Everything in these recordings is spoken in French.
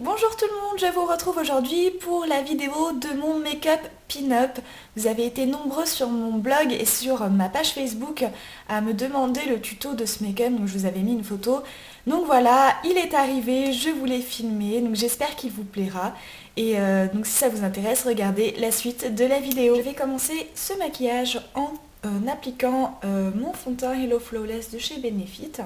Bonjour tout le monde, je vous retrouve aujourd'hui pour la vidéo de mon make-up pin-up. Vous avez été nombreux sur mon blog et sur ma page Facebook à me demander le tuto de ce make-up, donc je vous avais mis une photo. Donc voilà, il est arrivé, je vous l'ai filmé, donc j'espère qu'il vous plaira. Et donc si ça vous intéresse, regardez la suite de la vidéo. Je vais commencer ce maquillage en appliquant mon fond de teint Hello Flawless de chez Benefit.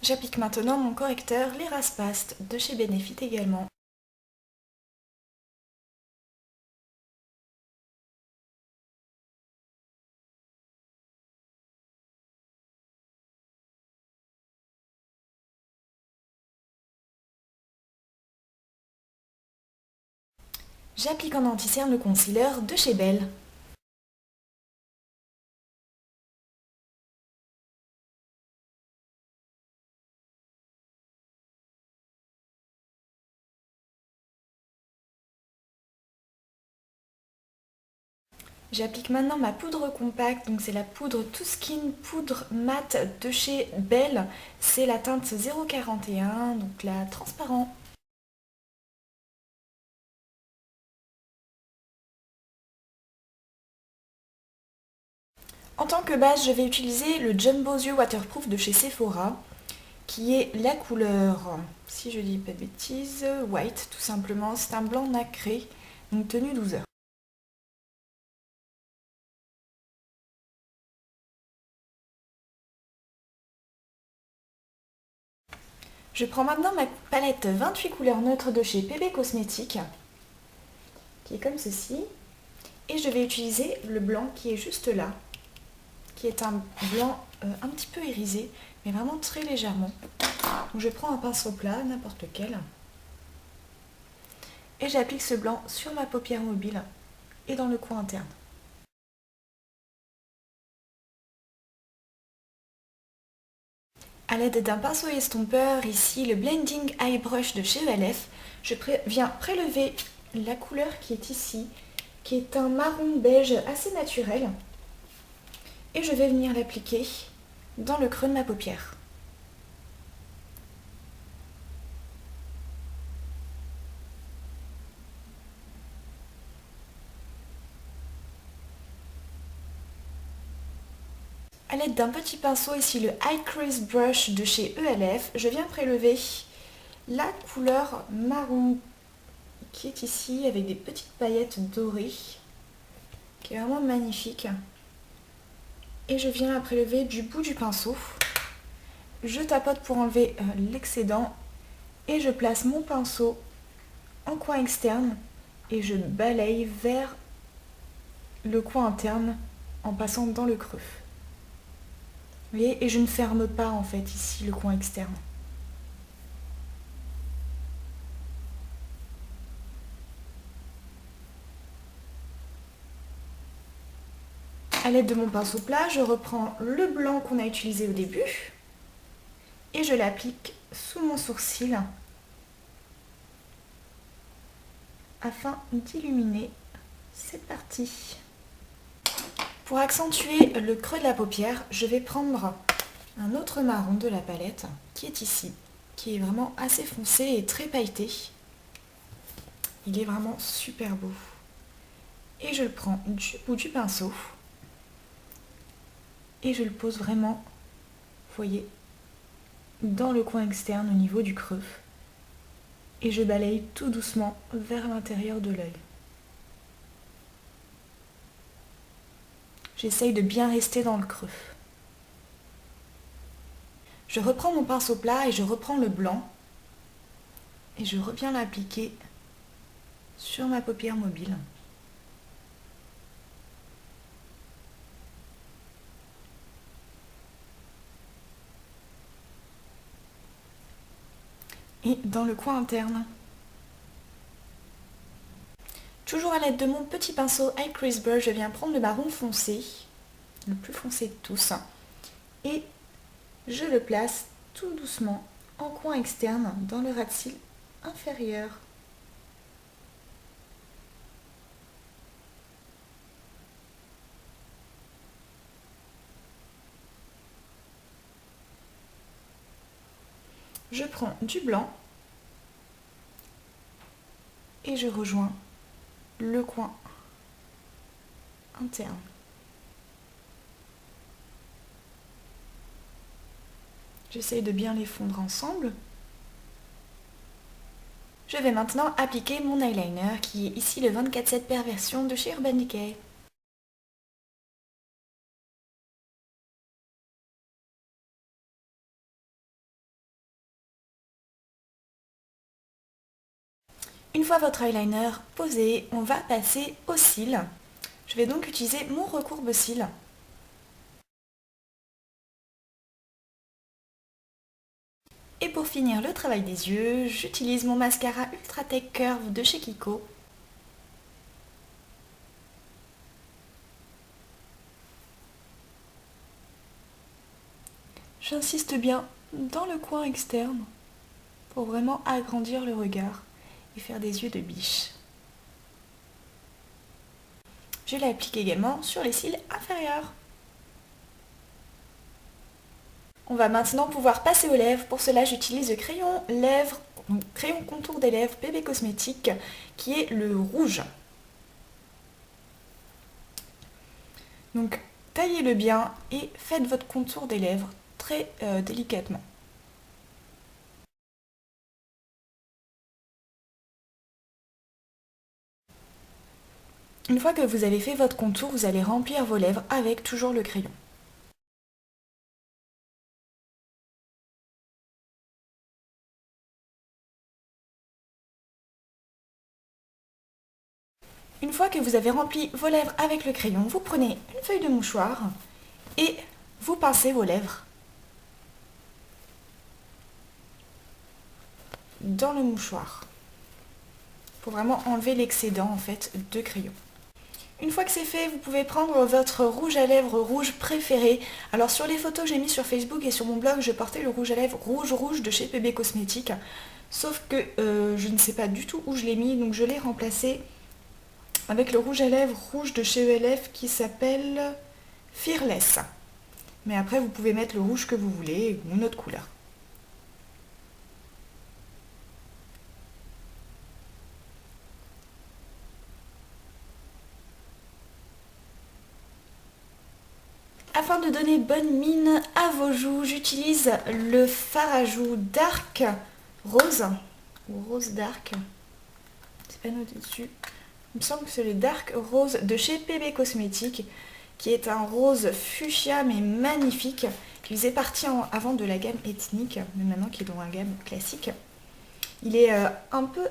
J'applique maintenant mon correcteur l'Eras Past de chez Benefit également. J'applique en anti-cerne le concealer de chez Belle. J'applique maintenant ma poudre compacte, donc c'est la poudre To Skin poudre mat de chez Belle. C'est la teinte 041, donc la transparent. En tant que base, je vais utiliser le Jumbo Yeux Waterproof de chez Sephora, qui est la couleur, si je dis pas de bêtises, white tout simplement. C'est un blanc nacré, donc tenue 12 heures. Je prends maintenant ma palette 28 couleurs neutres de chez PB Cosmetics, qui est comme ceci. Et je vais utiliser le blanc qui est juste là, qui est un blanc un petit peu irisé, mais vraiment très légèrement. Donc je prends un pinceau plat, n'importe lequel, et j'applique ce blanc sur ma paupière mobile et dans le coin interne. A l'aide d'un pinceau estompeur, ici le Blending Eye Brush de chez ELF, je viens prélever la couleur qui est ici, qui est un marron beige assez naturel, et je vais venir l'appliquer dans le creux de ma paupière. A l'aide d'un petit pinceau, ici le Eye Crease Brush de chez ELF, je viens prélever la couleur marron qui est ici avec des petites paillettes dorées, qui est vraiment magnifique. Et je viens la prélever du bout du pinceau. Je tapote pour enlever l'excédent et je place mon pinceau en coin externe et je balaye vers le coin interne en passant dans le creux. Vous voyez, et je ne ferme pas en fait ici le coin externe. A l'aide de mon pinceau plat, je reprends le blanc qu'on a utilisé au début et je l'applique sous mon sourcil afin d'illuminer. C'est parti. Pour accentuer le creux de la paupière, je vais prendre un autre marron de la palette qui est ici, qui est vraiment assez foncé et très pailleté. Il est vraiment super beau. Et je le prends du bout du pinceau et je le pose vraiment, vous voyez, dans le coin externe au niveau du creux. Et je balaye tout doucement vers l'intérieur de l'œil. J'essaye de bien rester dans le creux. Je reprends mon pinceau plat et je reprends le blanc et je reviens l'appliquer sur ma paupière mobile. Et dans le coin interne. Toujours à l'aide de mon petit pinceau Eye Crease Brush, je viens prendre le marron foncé le plus foncé de tous. Et je le place tout doucement en coin externe dans le ras de cils inférieur. Je prends du blanc et je rejoins le coin interne. J'essaye de bien les fondre ensemble. Je vais maintenant appliquer mon eyeliner qui est ici le 24/7 Perversion de chez Urban Decay. Une fois votre eyeliner posé, on va passer aux cils. Je vais donc utiliser mon recourbe-cils. Et pour finir le travail des yeux, j'utilise mon mascara Ultra Tech Curve de chez Kiko. J'insiste bien dans le coin externe pour vraiment agrandir le regard et faire des yeux de biche. Je l'applique également sur les cils inférieurs. On va maintenant pouvoir passer aux lèvres. Pour cela, j'utilise le crayon lèvres, crayon contour des lèvres Bébé Cosmétique, qui est le rouge. Donc, taillez-le bien et faites votre contour des lèvres très délicatement. Une fois que vous avez fait votre contour, vous allez remplir vos lèvres avec toujours le crayon. Une fois que vous avez rempli vos lèvres avec le crayon, vous prenez une feuille de mouchoir et vous pincez vos lèvres dans le mouchoir pour vraiment enlever l'excédent en fait de crayon. Une fois que c'est fait, vous pouvez prendre votre rouge à lèvres rouge préféré. Alors sur les photos que j'ai mis sur Facebook et sur mon blog, je portais le rouge à lèvres rouge de chez PB Cosmétique. Sauf que je ne sais pas du tout où je l'ai mis, donc je l'ai remplacé avec le rouge à lèvres rouge de chez ELF qui s'appelle Fearless. Mais après, vous pouvez mettre le rouge que vous voulez ou une autre couleur. Afin de donner bonne mine à vos joues, j'utilise le fard à joues Dark Rose, ou Rose Dark, c'est pas noté dessus. Il me semble que c'est le Dark Rose de chez PB Cosmétique, qui est un rose fuchsia mais magnifique, qui faisait partie avant de la gamme ethnique, mais maintenant qui est dans la gamme classique. Il est un peu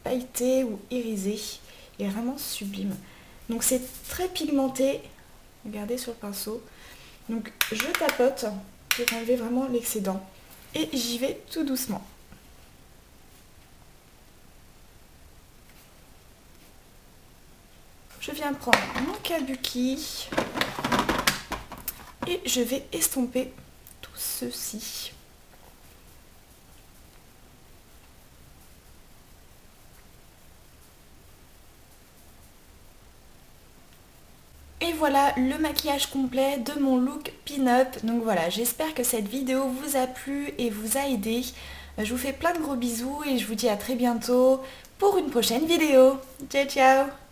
pailleté ou irisé, il est vraiment sublime. Donc c'est très pigmenté, regardez sur le pinceau. Donc je tapote pour enlever vraiment l'excédent et j'y vais tout doucement. Je viens prendre mon kabuki et je vais estomper tout ceci. Et voilà le maquillage complet de mon look pin-up. Donc voilà, j'espère que cette vidéo vous a plu et vous a aidé. Je vous fais plein de gros bisous et je vous dis à très bientôt pour une prochaine vidéo. Ciao ciao!